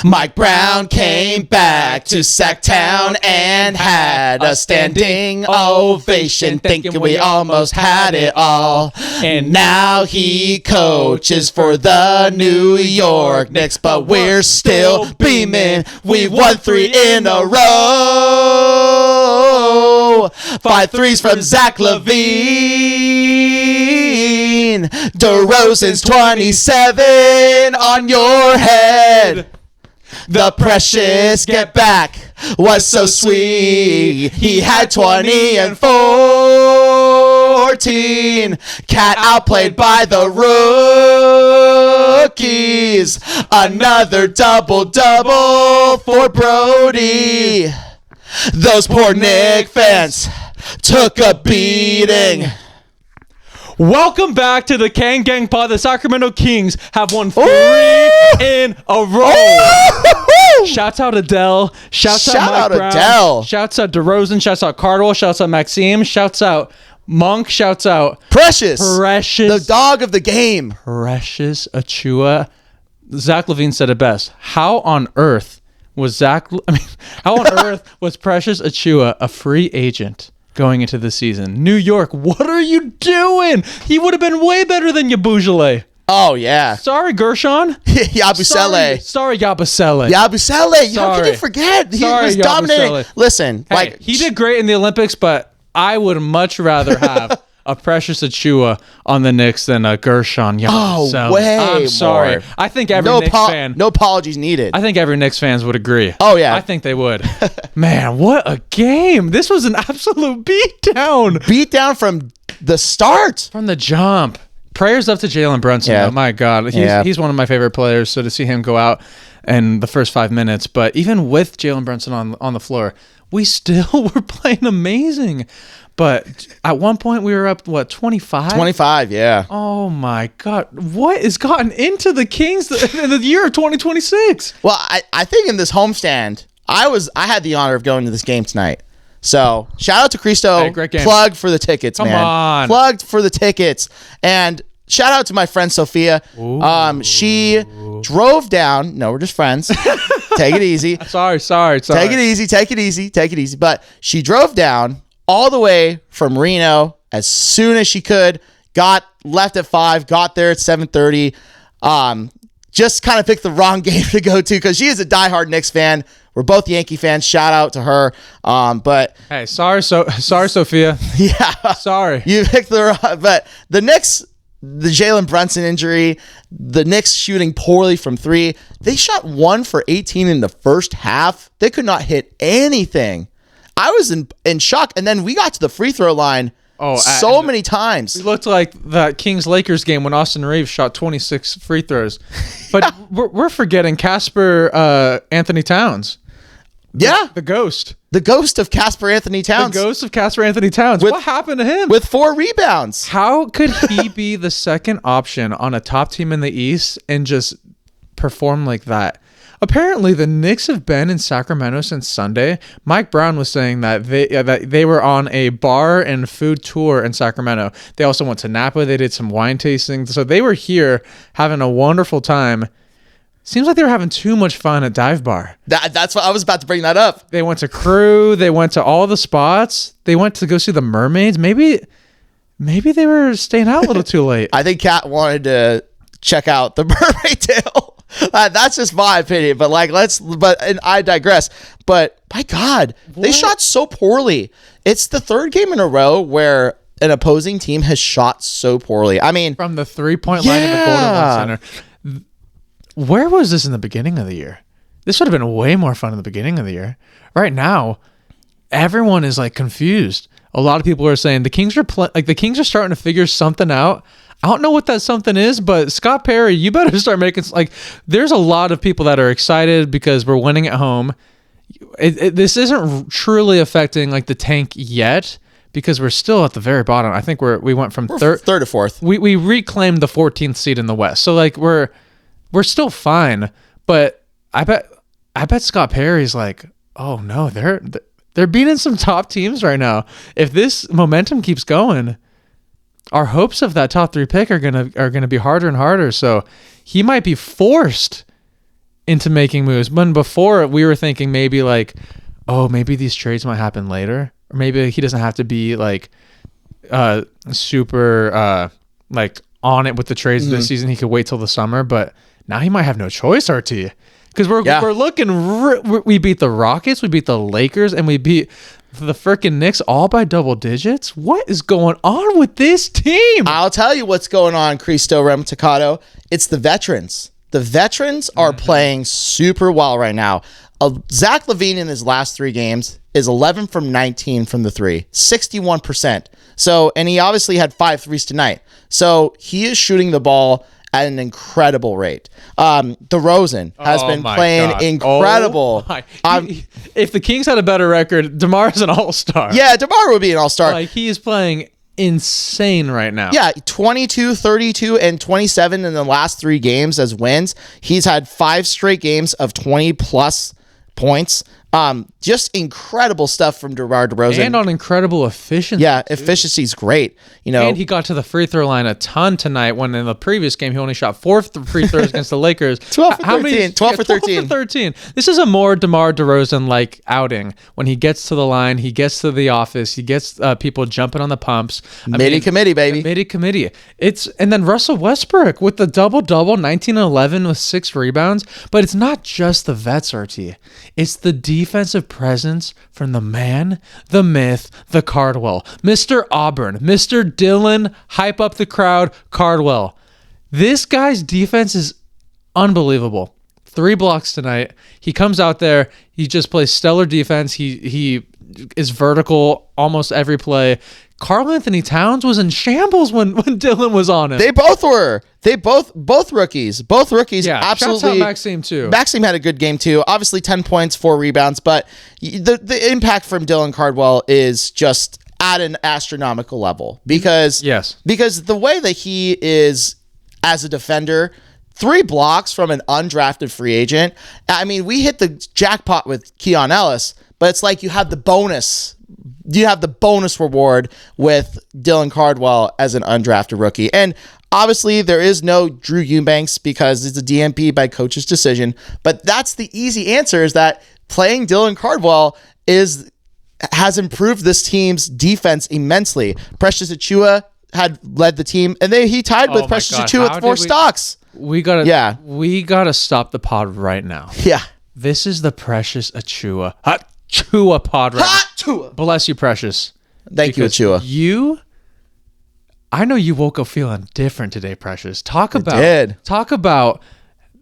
Mike Brown came back to Sacktown and had a standing ovation, thinking we almost had it all. And now he coaches for the New York Knicks, but we're still beaming. We won 3 in a row. 5 threes from Zach LaVine. DeRozan's 27 on your head. The precious get back was so sweet. He had 20 and 14. Cat outplayed by the rookies. Another double-double for Brody. Those poor Knick fans took a beating. Welcome back to the Kang Gang Pod. The Sacramento Kings have won 3 in a row. Shouts out Adele. Shouts out Mike Brown. Adele. Shouts out DeRozan. Shouts out Cardwell. Shouts out Maxime. Shouts out Monk. Shouts out Precious. The dog of the game. Precious Achiuwa. Zach LaVine said it best. How on earth was Precious Achiuwa a free agent going into the season? New York, what are you doing? He would have been way better than Yabusele. Oh, yeah. Sorry, Gershon. Yabusele. Sorry, Yabusele. Yabusele. How can you forget? He was dominating. Yabusele. Listen. Hey, he did great in the Olympics, but I would much rather have a Precious Achiuwa on the Knicks than a Gershon Yabusele. Oh, way I'm sorry. more. I think every Knicks fan... No apologies needed. I think every Knicks fans would agree. Oh, yeah. I think they would. Man, what a game. This was an absolute beatdown. Beatdown from the start. From the jump. Prayers up to Jalen Brunson. Yeah. Oh, my God. He's one of my favorite players, so to see him go out in the first 5 minutes. But even with Jalen Brunson on the floor, we still were playing amazing. But at one point, we were up, 25? 25, yeah. Oh, my God. What has gotten into the Kings in the year of 2026? Well, I think in this homestand, I had the honor of going to this game tonight. So, shout out to Cristo. Hey, great game. Plug for the tickets, man. Come on. Plugged for the tickets. And shout out to my friend Sophia. Ooh. She drove down. No, we're just friends. Take it easy. Sorry. Take it easy. But she drove down all the way from Reno as soon as she could, left at 5, got there at 7:30. Just kind of picked the wrong game to go to because she is a diehard Knicks fan. We're both Yankee fans. Shout out to her. But hey, sorry, Sophia. Yeah, sorry. You picked but the Knicks, the Jalen Brunson injury, the Knicks shooting poorly from 3. They shot 1 for 18 in the first half. They could not hit anything. I was in shock, and then we got to the free throw line many times. It looked like that Kings-Lakers game when Austin Reeves shot 26 free throws. But we're forgetting Casper Anthony Towns. The ghost. The ghost of Casper Anthony Towns. What happened to him? With 4 rebounds. How could he be the second option on a top team in the East and just perform like that? Apparently, the Knicks have been in Sacramento since Sunday. Mike Brown was saying that they were on a bar and food tour in Sacramento. They also went to Napa. They did some wine tasting. So they were here having a wonderful time. Seems like they were having too much fun at Dive Bar. That's what I was about to bring that up. They went to Crew. They went to all the spots. They went to go see the mermaids. Maybe they were staying out a little too late. I think Kat wanted to check out the Mermaid Tale. That's just my opinion, but I digress. But my God, they shot so poorly. It's the 3rd game in a row where an opposing team has shot so poorly. I mean, from the 3-point line of the Golden One Center. Where was this in the beginning of the year? This would have been way more fun in the beginning of the year. Right now, everyone is confused. A lot of people are saying the Kings are the Kings are starting to figure something out. I don't know what that something is, but Scott Perry, you better start making there's a lot of people that are excited because we're winning at home. This isn't truly affecting the tank yet because we're still at the very bottom. I think we went from third to 4th. We reclaimed the 14th seed in the West. So we're still fine, but I bet Scott Perry's oh no, they're beating some top teams right now. If this momentum keeps going, our hopes of that top 3 pick are gonna be harder and harder. So he might be forced into making moves. When before we were thinking maybe like, oh, maybe these trades might happen later, or maybe he doesn't have to be like super like on it with the trades this season. He could wait till the summer, but now he might have no choice, RT, because we're looking. We beat the Rockets, we beat the Lakers, and we beat the freaking Knicks all by double digits. What is going on with this team? I'll tell you what's going on, Cristo Remticato. It's the veterans. The veterans are playing super well right now. Zach LaVine in his last 3 games is 11 from 19 from the 3, 61%. So, and he obviously had 5 threes tonight. So he is shooting the ball at an incredible rate. DeRozan has been playing incredible. If the Kings had a better record, DeMar's an all-star. Yeah, DeMar would be an all-star. Like, he is playing insane right now. Yeah, 22, 32, and 27 in the last 3 games as wins. He's had 5 straight games of 20-plus points. Just incredible stuff from DeMar DeRozan. And on incredible efficiency. Yeah, efficiency's great. You know, and he got to the free throw line a ton tonight, when in the previous game he only shot 4 free throws against the Lakers. 12 for 13. 12 for 13. 12 for 13. This is a more DeMar DeRozan-like outing. When he gets to the line, he gets to the office, he gets people jumping on the pumps. Committee, baby. Committee. And then Russell Westbrook with the double-double, 19-11 with 6 rebounds. But it's not just the vets, RT. It's the defensive presence from the man, the myth, the Cardwell. Mr. Auburn, Mr. Dylan, hype up the crowd, Cardwell. This guy's defense is unbelievable. 3 blocks tonight. He comes out there, he just plays stellar defense. He is vertical almost every play. Karl Anthony Towns was in shambles when Dylan was on him. They both were. They both rookies. Both rookies. Yeah, absolutely. Shouts out Maxime too. Maxime had a good game too. Obviously 10 points, 4 rebounds, but the impact from Dylan Cardwell is just at an astronomical level because the way that he is as a defender, 3 blocks from an undrafted free agent. I mean, we hit the jackpot with Keon Ellis, but it's like you have the bonus. You have the bonus reward with Dylan Cardwell as an undrafted rookie. And obviously there is no Drew Eubanks because it's a DNP by coach's decision. But that's the easy answer, is that playing Dylan Cardwell has improved this team's defense immensely. Precious Achiuwa had led the team, and he tied with Precious Achiuwa with 4 stocks. We gotta stop the pod right now. Yeah. This is the Precious Achiuwa pod right now. Bless you, Precious. Thank you, Achiuwa. I know you woke up feeling different today, Precious. Talk about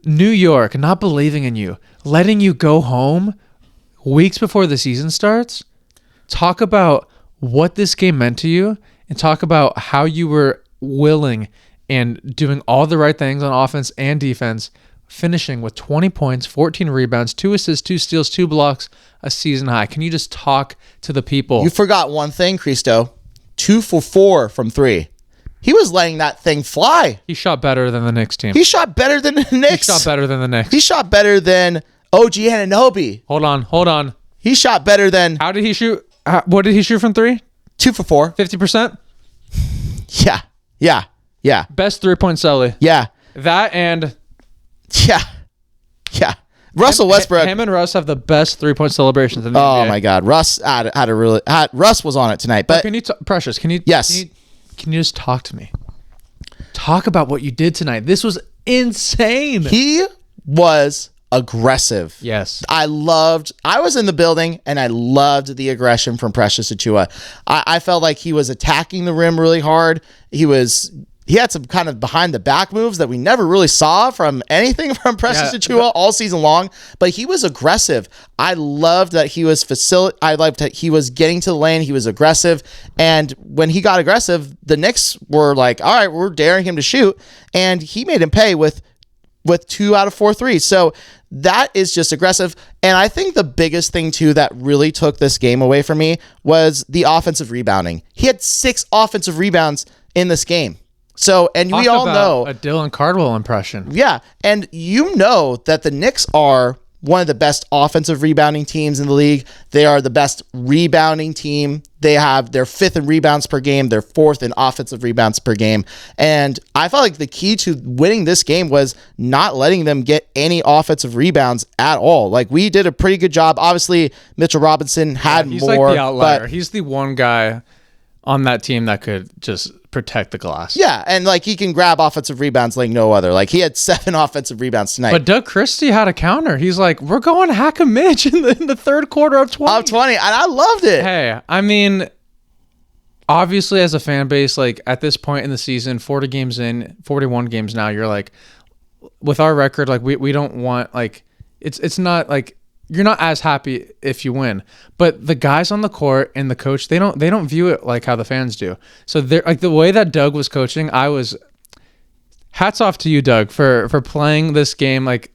New York not believing in you, letting you go home weeks before the season starts. Talk about what this game meant to you, and talk about how you were willing and doing all the right things on offense and defense, finishing with 20 points, 14 rebounds, 2 assists, 2 steals, 2 blocks, a season high. Can you just talk to the people? You forgot one thing, Cristo. 2 for 4 from 3. He was letting that thing fly. He shot better than the Knicks team. He shot better than the Knicks. He shot better than the Knicks. He shot better than OG Anunoby. Hold on. He shot better than... How did he shoot? What did he shoot from 3? 2 for 4. 50%? Yeah. Best 3-point celly. Yeah. That and... Yeah. Russell Westbrook. Him and Russ have the best 3-point celebrations in the NBA. Oh my God. Russ Russ was on it tonight. But Precious, can you just talk to me? Talk about what you did tonight. This was insane. He was aggressive. Yes. I was in the building and I loved the aggression from Precious Achiuwa. I felt like he was attacking the rim really hard. He had some kind of behind the back moves that we never really saw from anything from Precious Achiuwa all season long, but he was aggressive. I loved that he was I liked that he was getting to the lane. He was aggressive. And when he got aggressive, the Knicks were like, all right, we're daring him to shoot. And he made him pay with 2 out of 4 threes. So that is just aggressive. And I think the biggest thing too that really took this game away from me was the offensive rebounding. He had 6 offensive rebounds in this game. So, and we all know a Dylan Cardwell impression. Yeah. And you know that the Knicks are one of the best offensive rebounding teams in the league. They are the best rebounding team. They're 5th in rebounds per game. They're 4th in offensive rebounds per game. And I felt like the key to winning this game was not letting them get any offensive rebounds at all. Like, we did a pretty good job. Obviously, Mitchell Robinson had he's more. He's like the outlier. But he's the one guy on that team that could just protect the glass. yeah, and like he can grab offensive rebounds like no other. Like, he had 7 offensive rebounds tonight. But Doug Christie had a counter. He's like, we're going hack a Mitch in the third quarter of 20. Of 20, and I loved it. Hey, I mean, obviously as a fan base, like at this point in the season, 40 games in, 41 games now, you're like, with our record, like we don't want, like, it's not like, you're not as happy if you win, but the guys on the court and the coach, they don't view it like how the fans do. So they're like, the way that Doug was coaching, hats off to you, Doug, for playing this game like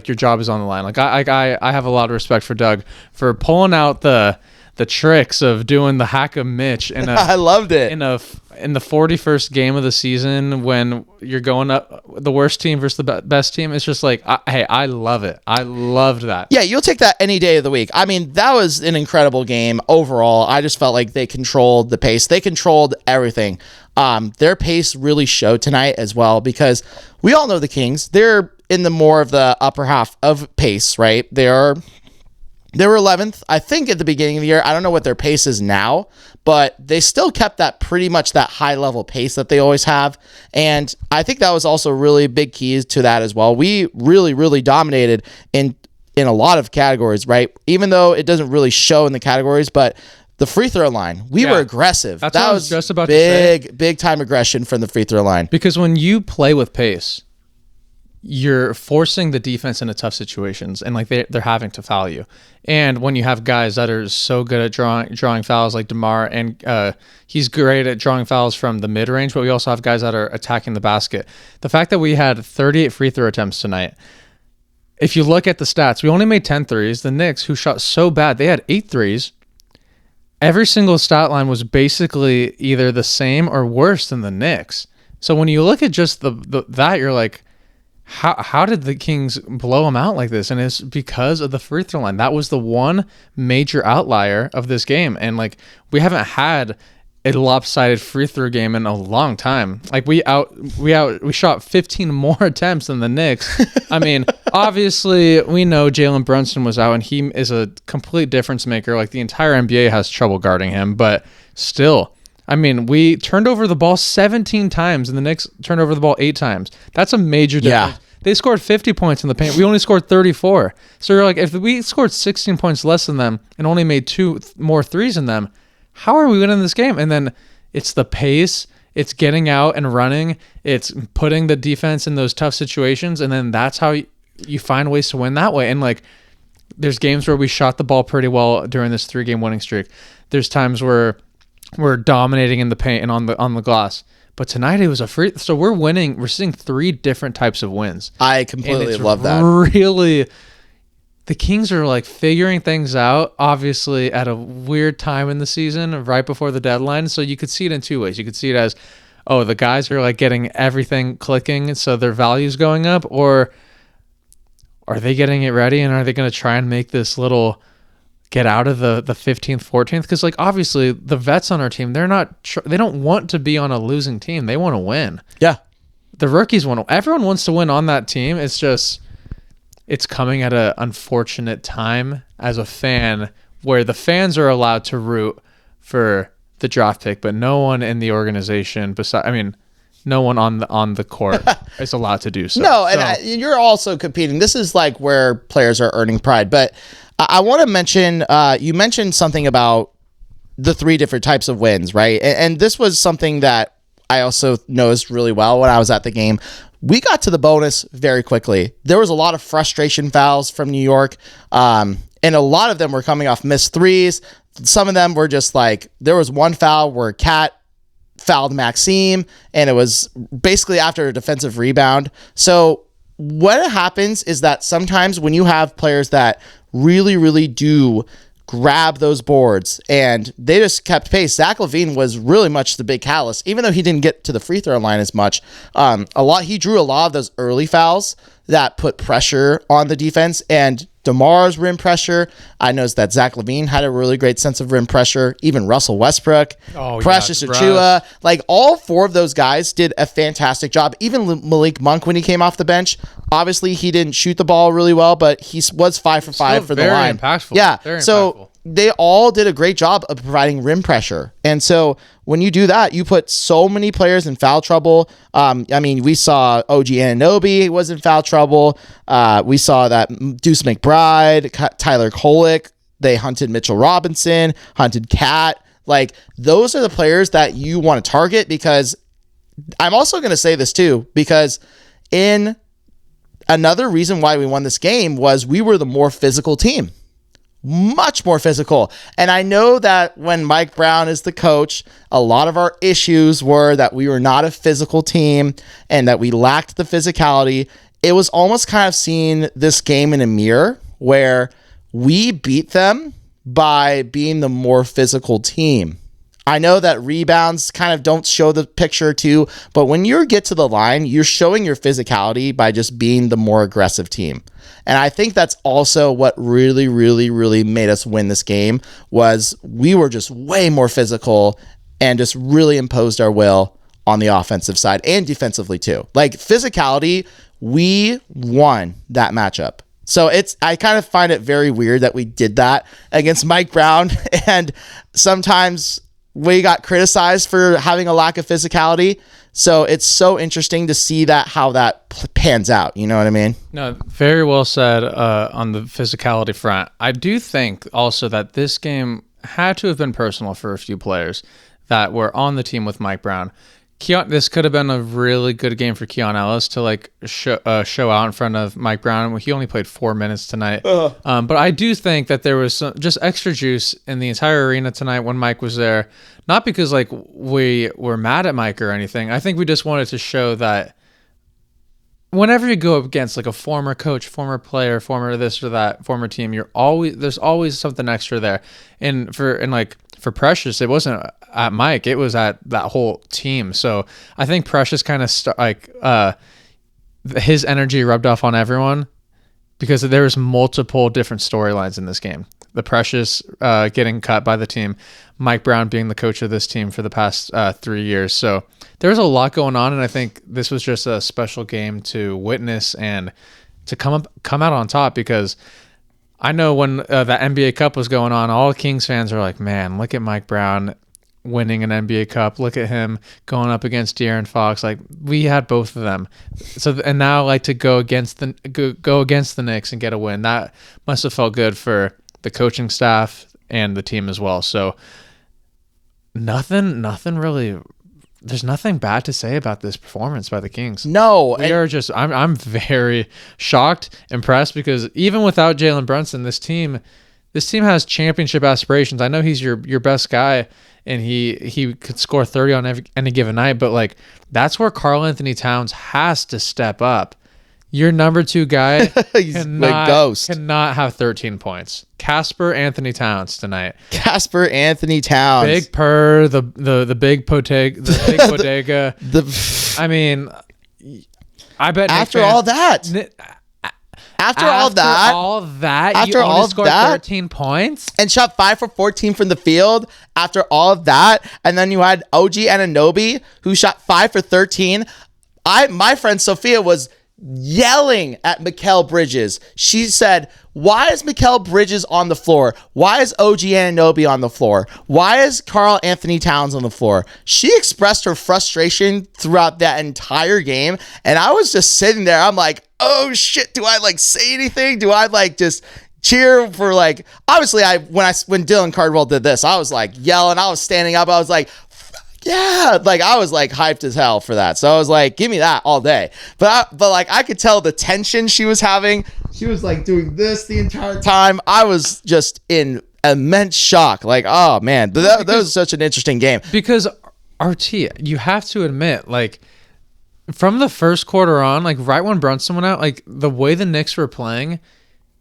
your job is on the line. Like I have a lot of respect for Doug for pulling out the tricks of doing the hack of Mitch in a I loved it. in the 41st game of the season when you're going up the worst team versus the best team. It's just like, hey, I love it. I loved that. Yeah, you'll take that any day of the week. I mean, that was an incredible game overall. I just felt like they controlled the pace. They controlled everything. Their pace really showed tonight as well, because we all know the Kings. They're in the more of the upper half of pace, right? They were 11th, I think, at the beginning of the year. I don't know what their pace is now, but they still kept that pretty much that high level pace that they always have. And I think that was also really big keys to that as well. We really, really dominated in a lot of categories, right? Even though it doesn't really show in the categories, but the free throw line, we were aggressive. That's what I was just about to say. Big time aggression from the free throw line. Because when you play with pace, you're forcing the defense into tough situations, and like they're having to foul you. And when you have guys that are so good at drawing fouls like DeMar, and he's great at drawing fouls from the mid range, but we also have guys that are attacking the basket. The fact that we had 38 free throw attempts tonight, if you look at the stats, we only made 10 threes. The Knicks, who shot so bad, they had 8 threes. Every single stat line was basically either the same or worse than the Knicks. So when you look at just that, you're like, how did the Kings blow them out like this? And it's because of the free throw line. That was the one major outlier of this game. And like, we haven't had a lopsided free throw game in a long time. Like we shot 15 more attempts than the Knicks. I mean, obviously we know Jalen Brunson was out, and he is a complete difference maker. Like the entire NBA has trouble guarding him, but still, I mean, we turned over the ball 17 times, and the Knicks turned over the ball 8 times. That's a major difference. Yeah. They scored 50 points in the paint. We only scored 34. So you're like, if we scored 16 points less than them and only made 2 more threes than them, how are we winning this game? And then it's the pace, it's getting out and running, it's putting the defense in those tough situations, and then that's how you find ways to win that way. And like, there's games where we shot the ball pretty well during this 3-game winning streak. There's times where we're dominating in the paint and on the glass. But tonight it was a free. So we're winning. We're seeing 3 different types of wins. I completely love that. Really, the Kings are like figuring things out, obviously at a weird time in the season, right before the deadline. So you could see it in 2 ways. You could see it as, oh, the guys are like getting everything clicking, so their value's going up, or are they getting it ready, and are they going to try and make this little get out of the 15th, 14th? Because like, obviously the vets on our team, they don't want to be on a losing team. They want to win. Yeah. The rookies everyone wants to win on that team. It's just, it's coming at an unfortunate time as a fan, where the fans are allowed to root for the draft pick, but no one in the organization no one on the court is allowed to do so. No, and you're also competing. This is like where players are earning pride. But I want to mention, you mentioned something about the 3 different types of wins, right? And this was something that I also noticed really well when I was at the game. We got to the bonus very quickly. There was a lot of frustration fouls from New York, and a lot of them were coming off missed threes. Some of them were just like, there was one foul where Cat fouled Maxime, and it was basically after a defensive rebound. So what happens is that sometimes when you have players that really, really do grab those boards, and they just kept pace. Zach LaVine was really much the big catalyst, even though he didn't get to the free throw line as much. He drew a lot of those early fouls that put pressure on the defense, and DeMar's rim pressure. I noticed that Zach LaVine had a really great sense of rim pressure. Even Russell Westbrook, Precious Achiuwa, like all 4 of those guys did a fantastic job. Even Malik Monk, when he came off the bench, obviously he didn't shoot the ball really well, but he was 5 for 5 for the line. Impactful. Yeah, very so impactful. They all did a great job of providing rim pressure. And so when you do that, you put so many players in foul trouble. I mean, we saw OG Anunoby was in foul trouble. We saw that Deuce McBride, Tyler Kolek, they hunted Mitchell Robinson, hunted Cat. Like, those are the players that you want to target, because I'm also going to say this too, because in another reason why we won this game was we were the more physical team. Much more physical. And I know that when Mike Brown is the coach, a lot of our issues were that we were not a physical team and that we lacked the physicality. It was almost kind of seeing this game in a mirror where we beat them by being the more physical team. I know that rebounds kind of don't show the picture too, but when you get to the line, you're showing your physicality by just being the more aggressive team. And I think that's also what really, really, really made us win this game, was we were just way more physical and just really imposed our will on the offensive side and defensively too. Like, physicality, we won that matchup. So I kind of find it very weird that we did that against Mike Brown, and sometimes we got criticized for having a lack of physicality. So it's so interesting to see that, how that pans out. You know what I mean? No, very well said on the physicality front. I do think also that this game had to have been personal for a few players that were on the team with Mike Brown. This could have been a really good game for Keon Ellis to like show out in front of Mike Brown. He only played 4 minutes tonight. But I do think that there was just extra juice in the entire arena tonight when Mike was there. Not because like we were mad at Mike or anything. I think we just wanted to show that whenever you go up against like a former coach, former player, former this or that, former team, there's always something extra there. And for Precious, it wasn't at Mike, it was at that whole team. So I think Precious kind of his energy rubbed off on everyone, because there was multiple different storylines in this game. The Precious getting cut by the team, Mike Brown being the coach of this team for the past 3 years. So there was a lot going on, and I think this was just a special game to witness and to come out on top, because I know when that NBA Cup was going on, all Kings fans are like, man, look at Mike Brown winning an NBA Cup. Look at him going up against De'Aaron Fox. Like, we had both of them. So, and now like to go against the Knicks and get a win, that must have felt good for the coaching staff and the team as well. So nothing really, there's nothing bad to say about this performance by the Kings. No, I'm very shocked, impressed, because even without Jalen Brunson, this team has championship aspirations. I know he's your best guy, and he could score 30 on any given night, but like, that's where Karl Anthony Towns has to step up. Your number 2 guy cannot have 13 points. Casper Anthony Towns tonight. Casper Anthony Towns. Big purr, the big bodega. I mean, I bet after all that, you only scored 13 points and shot 5 for 14 from the field. After all of that, and then you had OG Anunoby, who shot 5 for 13. My friend Sophia was yelling at Mikal Bridges. She said, why is Mikal Bridges on the floor? Why is OG Anunoby on the floor? Why is Karl Anthony Towns on the floor? She expressed her frustration throughout that entire game, and I was just sitting there. I'm like, oh shit, do I like say anything? Do I like just cheer for, like, obviously when Dylan Cardwell did this, I was like yelling, I was standing up, I was like, yeah, like I was like hyped as hell for that. So I was like, give me that all day. But like I could tell the tension she was having. She was like doing this the entire time. I was just in immense shock. Like, oh man, that was such an interesting game. Because RT, you have to admit, like, from the first quarter on, like right when Brunson went out, like the way the Knicks were playing,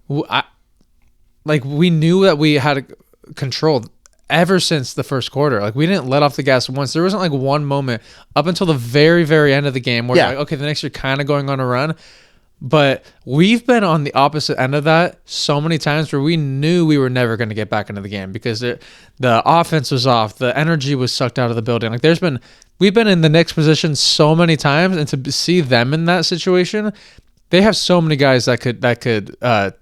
we knew that we had control ever since the first quarter. Like, we didn't let off the gas once. There wasn't like one moment up until the very, very end of the game where like, okay, the Knicks are kind of going on a run. But we've been on the opposite end of that so many times where we knew we were never going to get back into the game because the offense was off, the energy was sucked out of the building. Like we've been in the Knicks position so many times, and to see them in that situation, they have so many guys that could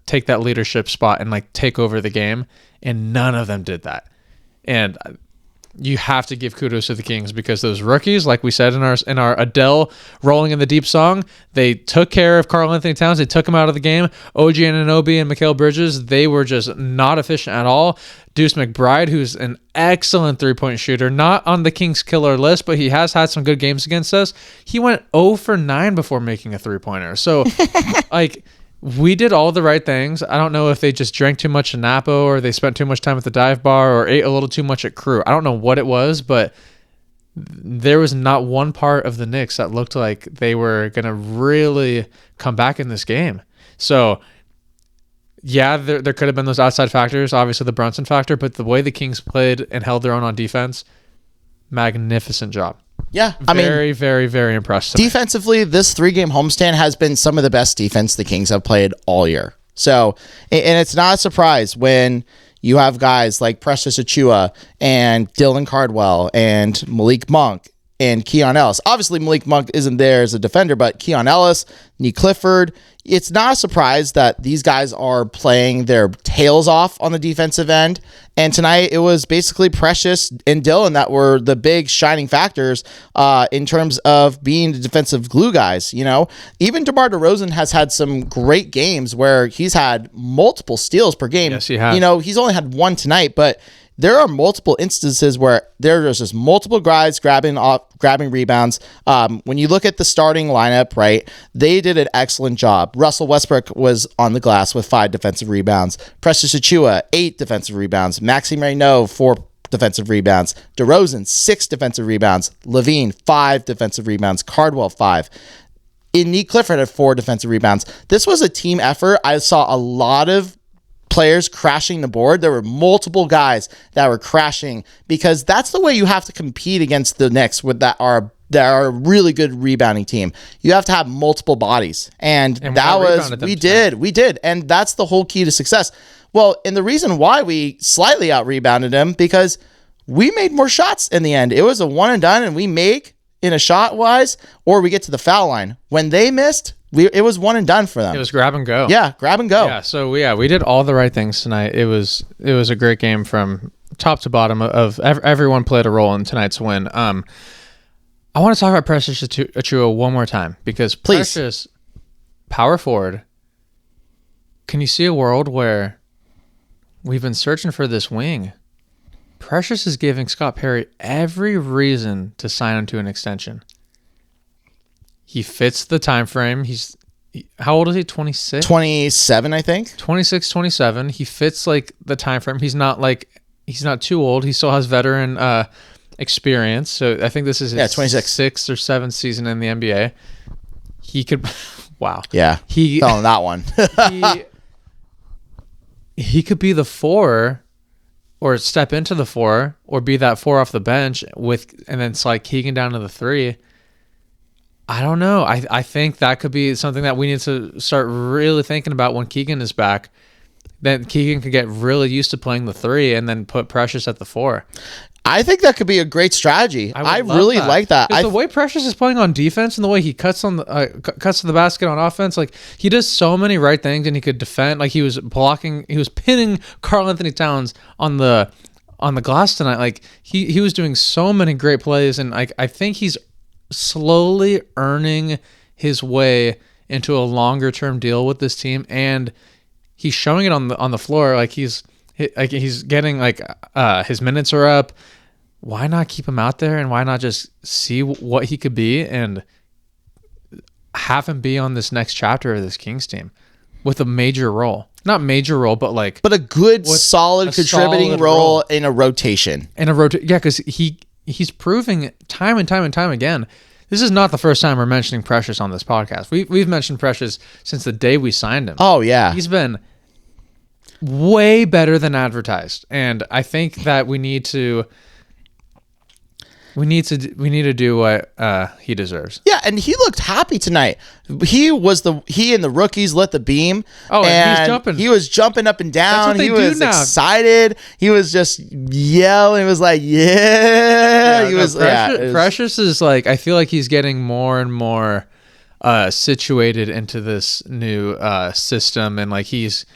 take that leadership spot and like take over the game, and none of them did that. And you have to give kudos to the Kings because those rookies, like we said in our Adele Rolling in the Deep song, they took care of Karl Anthony Towns. They took him out of the game. OG Anunoby and Mikal Bridges, they were just not efficient at all. Deuce McBride, who's an excellent three-point shooter, not on the Kings killer list, but he has had some good games against us. He went 0 for 9 before making a three-pointer. So, like, we did all the right things. I don't know if they just drank too much in Napo or they spent too much time at the dive bar or ate a little too much at Crew. I don't know what it was, but there was not one part of the Knicks that looked like they were going to really come back in this game. So, yeah, there could have been those outside factors, obviously the Brunson factor, but the way the Kings played and held their own on defense, magnificent job. Yeah, very, very, very impressed. Defensively, this 3-game homestand has been some of the best defense the Kings have played all year. So, and it's not a surprise when you have guys like Precious Achiuwa and Dylan Cardwell and Malik Monk and Keon Ellis. Obviously, Malik Monk isn't there as a defender, but Keon Ellis, Nee Clifford. It's not a surprise that these guys are playing their tails off on the defensive end. And tonight, it was basically Precious and Dylan that were the big shining factors in terms of being the defensive glue guys. You know, even DeMar DeRozan has had some great games where he's had multiple steals per game. Yes, he has. You know, he's only had one tonight, but there are multiple instances where there's just multiple guys grabbing rebounds. When you look at the starting lineup, right, they did an excellent job. Russell Westbrook was on the glass with 5 defensive rebounds. Precious Achiuwa, 8 defensive rebounds. Maxime Reynaud, 4 defensive rebounds. DeRozan, 6 defensive rebounds. Levine, 5 defensive rebounds. Cardwell, 5. Nee Clifford had 4 defensive rebounds. This was a team effort. I saw a lot of players crashing the board. There were multiple guys that were crashing because that's the way you have to compete against the Knicks with that are a really good rebounding team. You have to have multiple bodies. And that was, we did. And that's the whole key to success. Well, and the reason why we slightly out-rebounded them because we made more shots in the end. It was a one and done and we make in a shot-wise or we get to the foul line. When they missed, it was one and done for them. It was grab and go. Yeah, grab and go. Yeah, so we did all the right things tonight. It was a great game from top to bottom. Of everyone played a role in tonight's win. I want to talk about Precious Achiuwa one more time because Precious, power forward. Can you see a world where we've been searching for this wing? Precious is giving Scott Perry every reason to sign him to an extension. He fits the time frame. How old is he? 26? 27, I think. 26, 27. He fits like the time frame. He's not too old. He still has veteran experience. So I think this is his 6th or 7th season in the NBA. He could wow. Yeah. He fell on that one. he could be the 4 or step into the 4 or be that 4 off the bench and then slide Keegan down to the 3. I don't know. I think that could be something that we need to start really thinking about when Keegan is back. Then Keegan could get really used to playing the 3 and then put Precious at the 4. I think that could be a great strategy. I really like that. The way Precious is playing on defense and the way he cuts to the basket on offense, like he does so many right things and he could defend. Like he was pinning Karl Anthony Towns on the glass tonight. Like he was doing so many great plays and I think he's slowly earning his way into a longer term deal with this team, and he's showing it on the floor. Like he's getting his minutes are up. Why not keep him out there and why not just see what he could be and have him be on this next chapter of this Kings team with a major role? Not major role, but a good solid contributing role in a rotation. Yeah, because he's proving time and time and time again. This is not the first time we're mentioning Precious on this podcast. We've mentioned Precious since the day we signed him. Oh, yeah. He's been way better than advertised. And I think that we need to We need to do what he deserves. Yeah, and he looked happy tonight. He and the rookies lit the beam. Oh, and he's jumping. He was jumping up and down. That's what they he do was now. excited. He was just yelling. He was like, Precious is like, I feel like he's getting more and more situated into this new system, and like he's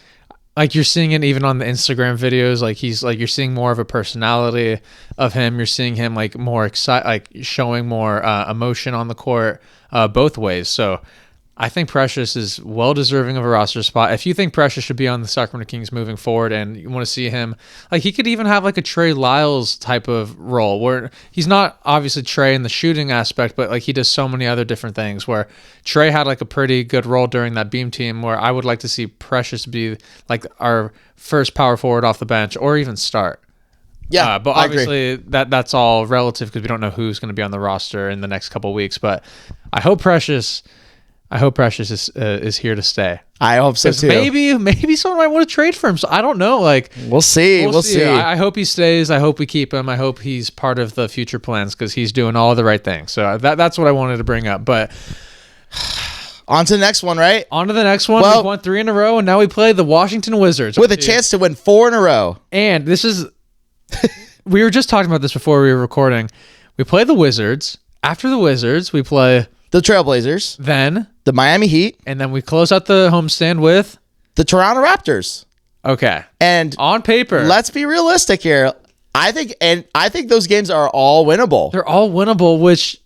like, you're seeing it even on the Instagram videos. Like he's like, you're seeing more of a personality of him. You're seeing him like more excited, like showing more emotion on the court, both ways. So I think Precious is well deserving of a roster spot. If you think Precious should be on the Sacramento Kings moving forward, and you want to see him, like he could even have like a Trey Lyles type of role where he's not obviously Trey in the shooting aspect, but like he does so many other different things, where Trey had like a pretty good role during that Beam team, where I would like to see Precious be like our first power forward off the bench or even start. Yeah, but obviously that's all relative because we don't know who's going to be on the roster in the next couple of weeks. But I hope Precious is here to stay. I hope so too. Maybe someone might want to trade for him. So I don't know. Like we'll see. We'll see. I hope he stays. I hope we keep him. I hope he's part of the future plans because he's doing all the right things. So that's what I wanted to bring up. But on to the next one, right? On to the next one. We've won 3 in a row, and now we play the Washington Wizards with a chance to win 4 in a row. And this is we were just talking about this before we were recording. We play the Wizards. After the Wizards, we play the Trailblazers, then the Miami Heat, and then we close out the homestand with the Toronto Raptors. Okay. And on paper, let's be realistic here. I think those games are all winnable. They're all winnable, which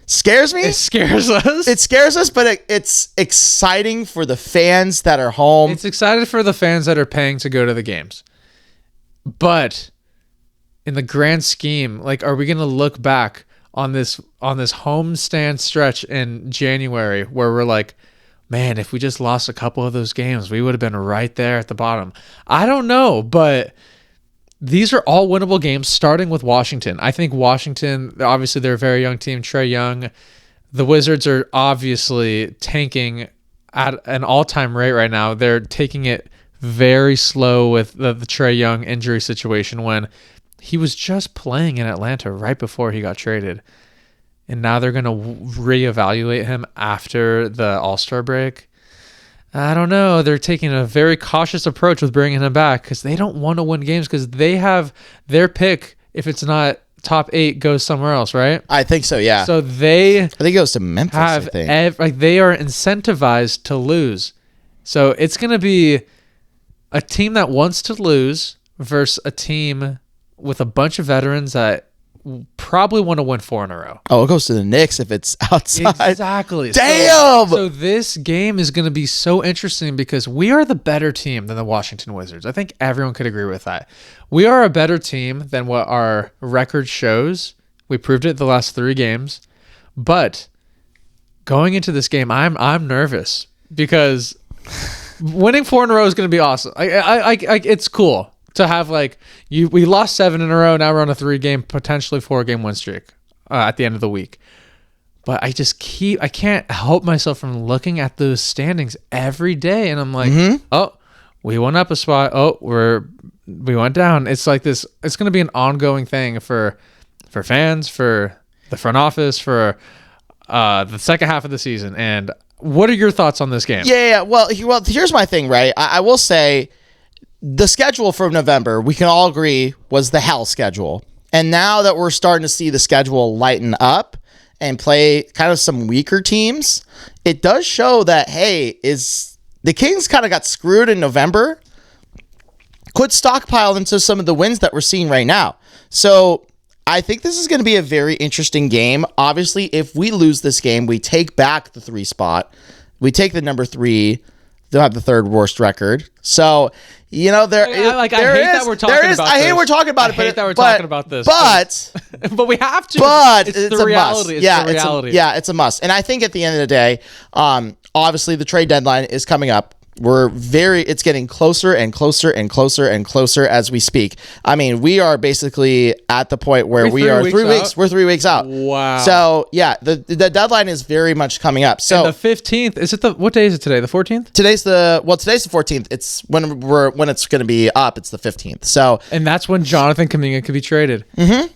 scares me. It scares us. It scares us, but it's exciting for the fans that are home. It's exciting for the fans that are paying to go to the games. But in the grand scheme, like, are we going to look back on this homestand stretch in January where we're like, man, if we just lost a couple of those games, we would have been right there at the bottom? I don't know, but these are all winnable games, starting with Washington. I think Washington, obviously they're a very young team, Trae Young. The Wizards are obviously tanking at an all-time rate right now. They're taking it very slow with the Trae Young injury situation when he was just playing in Atlanta right before he got traded. And now they're going to reevaluate him after the All-Star break. I don't know. They're taking a very cautious approach with bringing him back because they don't want to win games because they have their pick. If it's not top 8, goes somewhere else, right? I think so, yeah. So I think it goes to Memphis, I think. Like they are incentivized to lose. So it's going to be a team that wants to lose versus a team with a bunch of veterans that probably want to win 4 in a row. Oh, it goes to the Knicks if it's outside. Exactly. Damn! So this game is going to be so interesting because we are the better team than the Washington Wizards. I think everyone could agree with that. We are a better team than what our record shows. We proved it the last 3 games. But going into this game, I'm nervous because winning 4 in a row is going to be awesome. It's cool to have we lost 7 in a row. Now we're on a 3-game, potentially 4-game win streak at the end of the week. But I can't help myself from looking at those standings every day, and I'm like, oh, we went up a spot. Oh, we went down. It's like this. It's going to be an ongoing thing for fans, for the front office, for the second half of the season. And what are your thoughts on this game? Yeah. Well, here's my thing, right? I will say, the schedule for November, we can all agree, was the hell schedule. And now that we're starting to see the schedule lighten up and play kind of some weaker teams, it does show that, hey, the Kings kind of got screwed in November. Could stockpile into some of the wins that we're seeing right now. So I think this is going to be a very interesting game. Obviously, if we lose this game, we take back the 3 spot. We take the number 3. They'll have the 3rd worst record. So, I hate that we're talking about I hate we're talking about it. I hate that we're talking about this. But we have to. But it's the reality. It's the reality. It's a must. And I think at the end of the day, obviously the trade deadline is coming up. It's getting closer and closer and closer and closer as we speak. I mean, we are basically at the point where we are 3 weeks. We're 3 weeks out. Wow. So yeah, the deadline is very much coming up. So and the 15th, what day is it today? The 14th? Today's the 14th. It's when it's going to be up. It's the 15th. So, and that's when Jonathan Kuminga could be traded. Mm-hmm.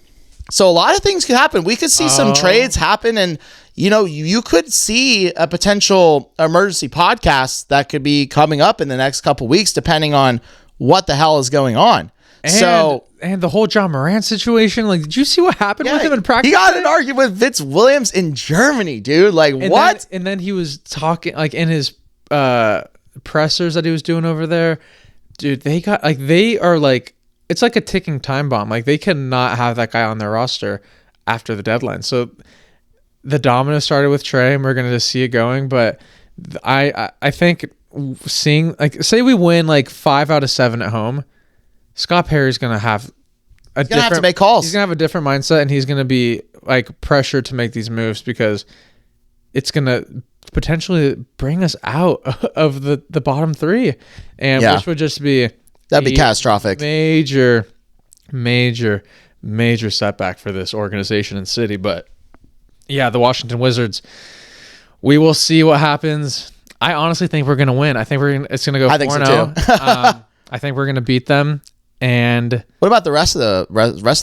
So a lot of things could happen. We could see some trades happen, and you could see a potential emergency podcast that could be coming up in the next couple weeks, depending on what the hell is going on. And the whole John Morant situation, like, did you see what happened with him in practice? He got in an argument with Vince Williams in Germany, dude. Like, what? And then he was talking, like, in his pressers that he was doing over there. Dude, they are like, it's like a ticking time bomb. Like, they cannot have that guy on their roster after the deadline. So the domino started with Trey, and we're going to just see it going. But I think seeing, like, say we win like 5 out of 7 at home, Scott Perry's going to have he's going to have to make calls. He's going to have a different mindset, and he's going to be like pressured to make these moves because it's going to potentially bring us out of the bottom 3, and which would just be that'd be catastrophic. Major setback for this organization and city. But yeah, the Washington Wizards, we will see what happens. I honestly think we're going to win. I think it's going to go 4-0. I think so too. I think we're going to beat them. And what about the rest of the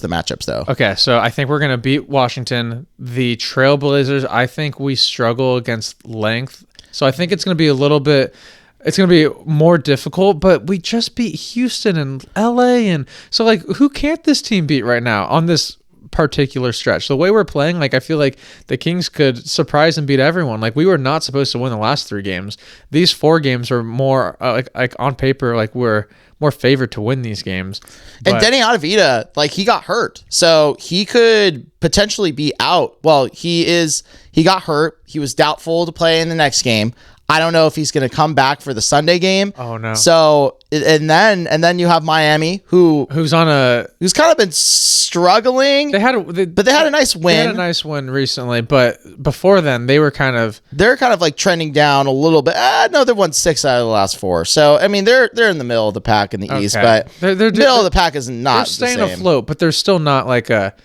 matchups, though? Okay, so I think we're going to beat Washington. The Trailblazers, I think we struggle against length. So I think it's going to be it's going to be more difficult, but we just beat Houston and LA. And so, like, who can't this team beat right now on this particular stretch? The way we're playing, like, I feel like the Kings could surprise and beat everyone. Like, we were not supposed to win the last 3 games. These 4 games are more like on paper, like, we're more favored to win these games. And Denny Adavita, like, he got hurt, so he could potentially be out. Well, he got hurt. He was doubtful to play in the next game. I don't know if he's going to come back for the Sunday game. Oh no! So and then you have Miami, who's kind of been struggling. They had a nice win. They had a nice win recently, but before then they're kind of like trending down a little bit. No, they've won 6 out of the last 4. So I mean, they're in the middle of the pack in the East, but they're middle of the pack is not. They're staying afloat, but they're still not like a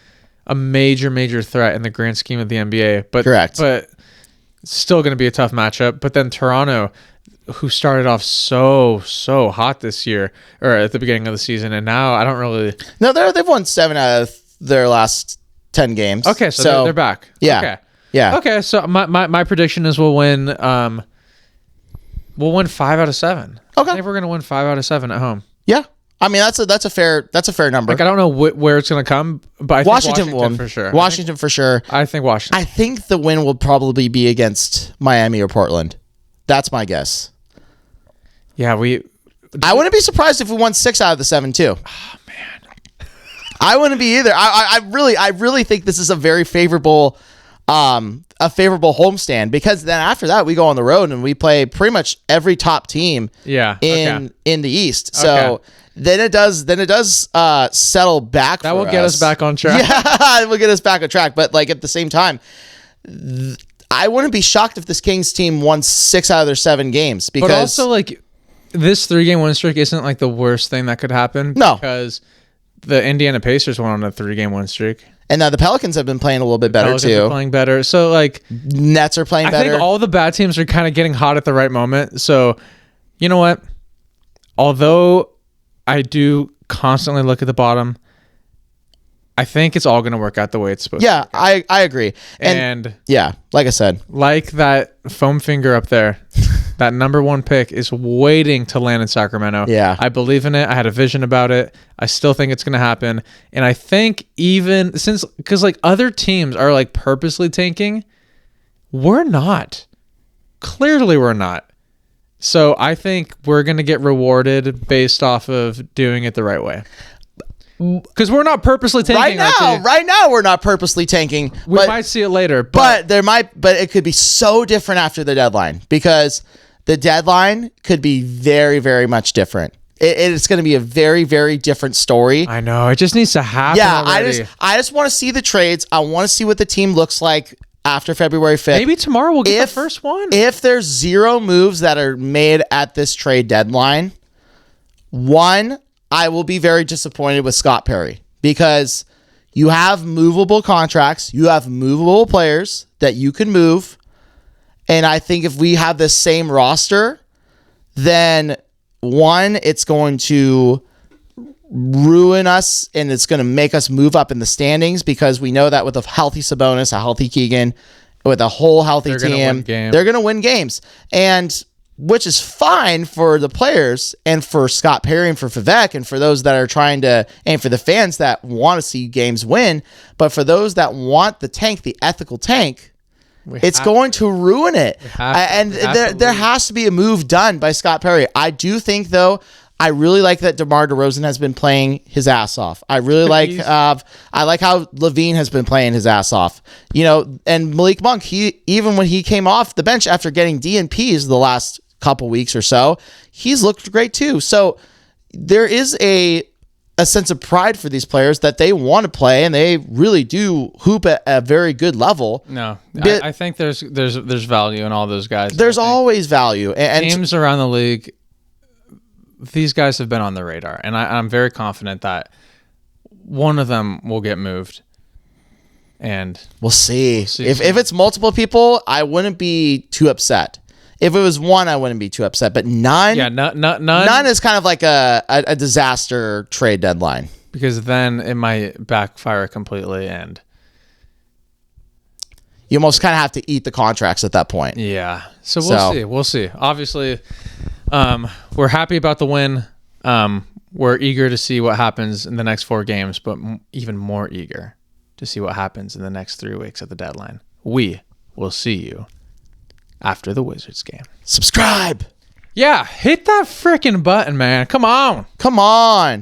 major threat in the grand scheme of the NBA. But correct. But still going to be a tough matchup. But then Toronto, who started off so hot this year, or at the beginning of the season, and now I don't really. No, they've won 7 out of their last 10 games. Okay, so they're back. Yeah. Okay. Yeah. Okay, so my prediction is we'll win 5 out of 7. Okay. I think we're going to win 5 out of 7 at home. Yeah. I mean, that's a fair number. Like, I don't know where it's going to come, but I think Washington won for sure. Washington for sure. I think Washington. I think the win will probably be against Miami or Portland. That's my guess. Yeah, I wouldn't be surprised if we won 6 out of the 7 too. Oh man, I wouldn't be either. I really think this is a very favorable homestand, because then after that we go on the road and we play pretty much every top team. In the East. So. Then it does settle back. That will get us back on track. Yeah, it will get us back on track. But like at the same time, I wouldn't be shocked if this Kings team won 6 out of their 7 games. Because, but also, like, this 3-game win streak isn't like the worst thing that could happen. No, because the Indiana Pacers went on a 3-game win streak, and now the Pelicans have been playing a little bit better too. Playing better. So like Nets are playing better. I think all the bad teams are kind of getting hot at the right moment. So you know what? Although I do constantly look at the bottom, I think it's all going to work out the way it's supposed to. Yeah, I agree. And yeah, like I said, like that foam finger up there, that number 1 pick is waiting to land in Sacramento. Yeah. I believe in it. I had a vision about it. I still think it's going to happen. And I think even because like other teams are like purposely tanking, we're not. Clearly we're not. So I think we're going to get rewarded based off of doing it the right way. Because we're not purposely tanking. Right now we're not purposely tanking. We might see it later. But it could be so different after the deadline, because the deadline could be very, very much different. It's going to be a very, very different story. I know. It just needs to happen. Yeah, already. I just want to see the trades. I want to see what the team looks like after February 5th. Maybe tomorrow we'll get the first one. If there's 0 moves that are made at this trade deadline, I will be very disappointed with Scott Perry, because you have movable contracts, you have movable players that you can move, and I think if we have the same roster, then it's going to ruin us and it's going to make us move up in the standings, because we know that with a healthy Sabonis, a healthy Keegan, with a whole healthy team, they're going to win games. And which is fine for the players and for Scott Perry and for Vivek and for those that are trying to, and for the fans that want to see games win. But for those that want the tank, the ethical tank, it's going to ruin it. And there has to be a move done by Scott Perry. I do think, though, I really like that DeMar DeRozan has been playing his ass off. I really like I like how Levine has been playing his ass off. You know, and Malik Monk, he even when he came off the bench after getting DNPs the last couple weeks or so, he's looked great too. So there is a sense of pride for these players that they want to play, and they really do hoop at a very good level. No, I think there's value in all those guys. There's always value. And teams around the league, these guys have been on the radar, and I'm very confident that one of them will get moved. And we'll see. If it's multiple people, I wouldn't be too upset. If it was one, I wouldn't be too upset. But none, none is kind of like a disaster trade deadline, because then it might backfire completely, and you almost kind of have to eat the contracts at that point. Yeah. So we'll see. Obviously, we're happy about the win. We're eager to see what happens in the next 4 games, but even more eager to see what happens in the next 3 weeks at the deadline. We will see you after the Wizards game. Subscribe. Yeah, hit that freaking button, man. Come on.